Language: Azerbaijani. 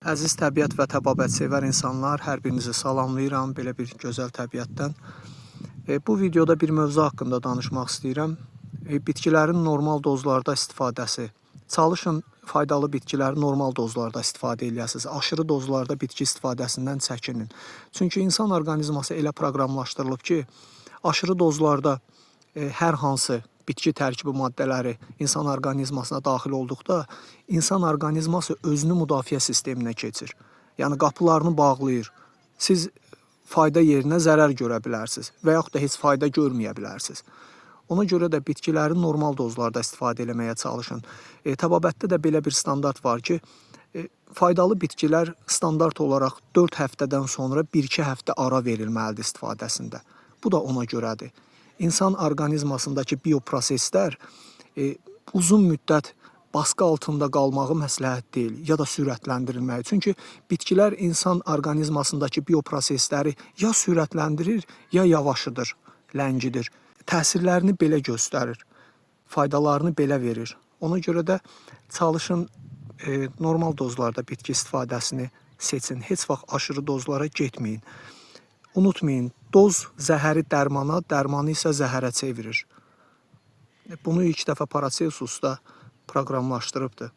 Əziz təbiət və təbabət sevər insanlar, hər birinizi salamlayıram belə bir gözəl təbiətdən. Bu videoda bir mövzu haqqında danışmaq istəyirəm. Bitkilərin normal dozlarda istifadəsi. Çalışın faydalı bitkiləri normal dozlarda istifadə edəsiniz. Aşırı dozlarda bitki istifadəsindən çəkinin. Çünki insan orqanizması elə proqramlaşdırılıb ki, aşırı dozlarda hər hansı bitki tərkibi maddələri insan orqanizmasına daxil olduqda, insan orqanizması özünü müdafiə sisteminə keçir. Yəni, qapılarını bağlayır. Siz fayda yerinə zərər görə bilərsiniz və yaxud da heç fayda görməyə bilərsiniz. Ona görə də bitkiləri normal dozlarda istifadə etməyə çalışın. Təbabətdə də belə bir standart var ki, faydalı bitkilər standart olaraq 4 həftədən sonra 1-2 həftə ara verilməlidir istifadəsində. Bu da ona görədir. İnsan orqanizmasındakı bioproseslər uzun müddət baskı altında qalmağı məsləhət deyil ya da sürətləndirilməyi. Çünki bitkilər insan orqanizmasındakı bioprosesləri ya sürətləndirir, ya yavaşıdır, ləngidir. Təsirlərini belə göstərir, faydalarını belə verir. Ona görə də çalışın normal dozlarda bitki istifadəsini seçin. Heç vaxt aşırı dozlara getməyin. Unutmayın, doz zəhəri dərmana, dərmanı isə zəhərə çevirir. Bunu ilk dəfə Paracelsus da proqramlaşdırıbdır.